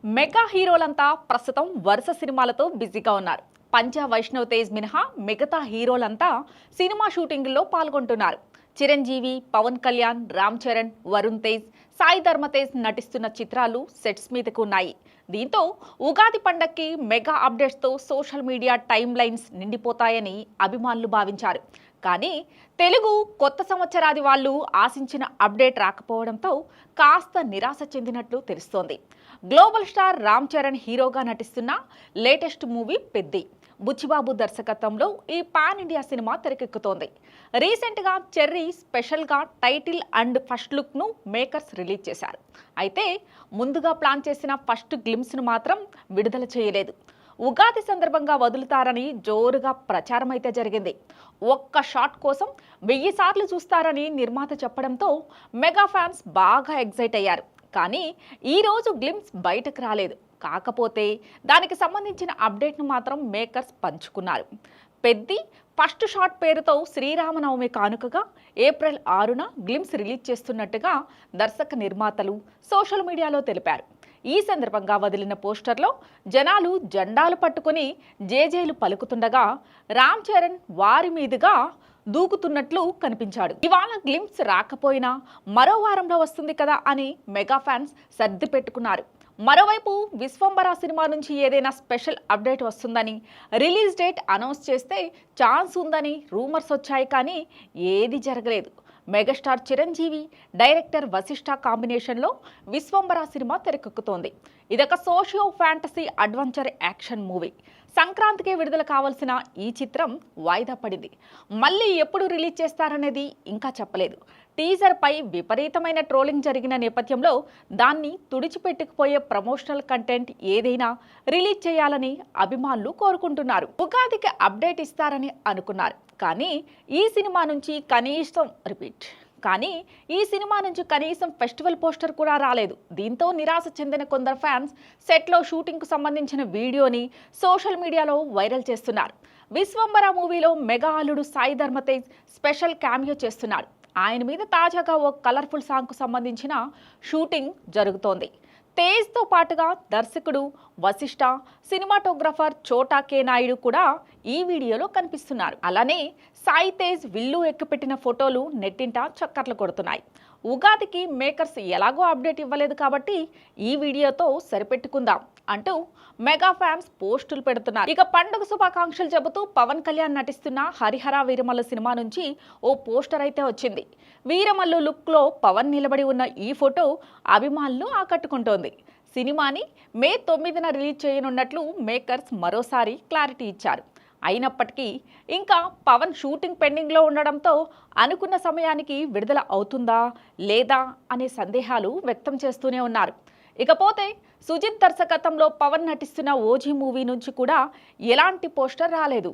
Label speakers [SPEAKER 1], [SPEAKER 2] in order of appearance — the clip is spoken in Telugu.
[SPEAKER 1] మెగా హీరోలంతా ప్రస్తుతం వరుస సినిమాలతో బిజీగా ఉన్నారు. పంజా వైష్ణవ్ తేజ్ మినహా మిగతా హీరోలంతా సినిమా షూటింగ్లో పాల్గొంటున్నారు. చిరంజీవి, పవన్ కళ్యాణ్, రామ్ చరణ్, వరుణ్ తేజ్, సాయి ధర్మ తేజ్ నటిస్తున్న చిత్రాలు సెట్స్ మీదకు ఉన్నాయి. దీంతో ఉగాది పండక్కి మెగా అప్డేట్స్తో సోషల్ మీడియా టైమ్ లైన్స్ నిండిపోతాయని అభిమానులు భావించారు. కానీ తెలుగు కొత్త సంవత్సరాది వాళ్ళు ఆశించిన అప్డేట్ రాకపోవడంతో కాస్త నిరాశ చెందినట్లు తెలుస్తోంది. గ్లోబల్ స్టార్ రామ్ చరణ్ హీరోగా నటిస్తున్న లేటెస్ట్ మూవీ పెద్ది. బుచ్చిబాబు దర్శకత్వంలో ఈ పాన్ ఇండియా సినిమా తెరకెక్కుతోంది. రీసెంట్గా చెర్రీ స్పెషల్గా టైటిల్ అండ్ ఫస్ట్ లుక్ను మేకర్స్ రిలీజ్ చేశారు. అయితే ముందుగా ప్లాన్ చేసిన ఫస్ట్ గ్లిమ్స్ను మాత్రం విడుదల చేయలేదు. ఉగాది సందర్భంగా వదులుతారని జోరుగా ప్రచారం అయితే జరిగింది. ఒక్క షాట్ కోసం 1000 సార్లు చూస్తారని నిర్మాత చెప్పడంతో మెగా ఫ్యాన్స్ బాగా ఎగ్జైట్ అయ్యారు. కానీ ఈరోజు గ్లిమ్స్ బయటకు రాలేదు. కాకపోతే దానికి సంబంధించిన అప్డేట్ను మాత్రం మేకర్స్ పంచుకున్నారు. పెద్ది ఫస్ట్ షాట్ పేరుతో శ్రీరామనవమి కానుకగా ఏప్రిల్ 6న గ్లిమ్స్ రిలీజ్ చేస్తున్నట్టుగా దర్శక నిర్మాతలు సోషల్ మీడియాలో తెలిపారు. ఈ సందర్భంగా వదిలిన పోస్టర్లో జనాలు జెండాలు పట్టుకుని జేజేలు పలుకుతుండగా రామ్ చరణ్ వారి మీదుగా దూకుతున్నట్లు కనిపించాడు. ఇవాళ గ్లిమ్స్ రాకపోయినా మరో వారంలో వస్తుంది కదా అని మెగా ఫ్యాన్స్ సర్ది పెట్టుకున్నారు. మరోవైపు విశ్వంబర సినిమా నుంచి ఏదైనా స్పెషల్ అప్డేట్ వస్తుందని, రిలీజ్ డేట్ అనౌన్స్ చేస్తే ఛాన్స్ ఉందని రూమర్స్ వచ్చాయి. కానీ ఏది జరగలేదు. మెగాస్టార్ చిరంజీవి, డైరెక్టర్ వశిష్ఠ కాంబినేషన్లో విశ్వంబర సినిమా తెరకెక్కుతోంది. ఇదొక socio fantasy adventure action movie. సంక్రాంతికి విడుదల కావాల్సిన ఈ చిత్రం వాయిదా పడింది. మళ్ళీ ఎప్పుడు రిలీజ్ చేస్తారనేది ఇంకా చెప్పలేదు. టీజర్పై విపరీతమైన ట్రోలింగ్ జరిగిన నేపథ్యంలో దాన్ని తుడిచిపెట్టుకుపోయే ప్రమోషనల్ కంటెంట్ ఏదైనా రిలీజ్ చేయాలని అభిమానులు కోరుకుంటున్నారు. ఉగాదికి అప్డేట్ ఇస్తారని అనుకున్నారు. కానీ ఈ సినిమా నుంచి కనీసం ఫెస్టివల్ పోస్టర్ కూడా రాలేదు. దీంతో నిరాశ చెందిన కొందరు ఫ్యాన్స్ సెట్లో షూటింగ్కు సంబంధించిన వీడియోని సోషల్ మీడియాలో వైరల్ చేస్తున్నారు. విశ్వంబర మూవీలో మెగా అల్లుడు సాయి ధర్మ తేజ్ స్పెషల్ క్యామియో చేస్తున్నారు. ఆయన మీద తాజాగా ఓ కలర్ఫుల్ సాంగ్కు సంబంధించిన షూటింగ్ జరుగుతోంది. తేజ్తో పాటుగా దర్శకుడు వశిష్ఠ, సినిమాటోగ్రఫర్ చోటా కే నాయుడు కూడా ఈ వీడియోలో కనిపిస్తున్నారు. అలానే సాయి తేజ్ విల్లు ఎక్కుపెట్టిన ఫోటోలు నెట్టింట చక్కర్లు కొడుతున్నాయి. ఉగాదికి మేకర్స్ ఎలాగో అప్డేట్ ఇవ్వలేదు కాబట్టి ఈ వీడియోతో సరిపెట్టుకుందాం అంటూ మెగా ఫ్యాన్స్ పోస్టులు పెడుతున్నారు. ఇక పండుగ శుభాకాంక్షలు చెబుతూ పవన్ కళ్యాణ్ నటిస్తున్న హరిహర వీరమల్లు సినిమా నుంచి ఓ పోస్టర్ అయితే వచ్చింది. వీరమల్లు లుక్లో పవన్ నిలబడి ఉన్న ఈ ఫోటో అభిమానులు ఆకట్టుకుంటోంది. సినిమాని మే 9న రిలీజ్ చేయనున్నట్లు మేకర్స్ మరోసారి క్లారిటీ ఇచ్చారు. అయినప్పటికీ ఇంకా పవన్ షూటింగ్ పెండింగ్లో ఉండడంతో అనుకున్న సమయానికి విడుదల అవుతుందా లేదా అనే సందేహాలు వ్యక్తం చేస్తూనే ఉన్నారు. ఇకపోతే సుజిత్ దర్శకత్వంలో పవన్ నటిస్తున్న ఓజీ మూవీ నుంచి కూడా ఎలాంటి పోస్టర్ రాలేదు.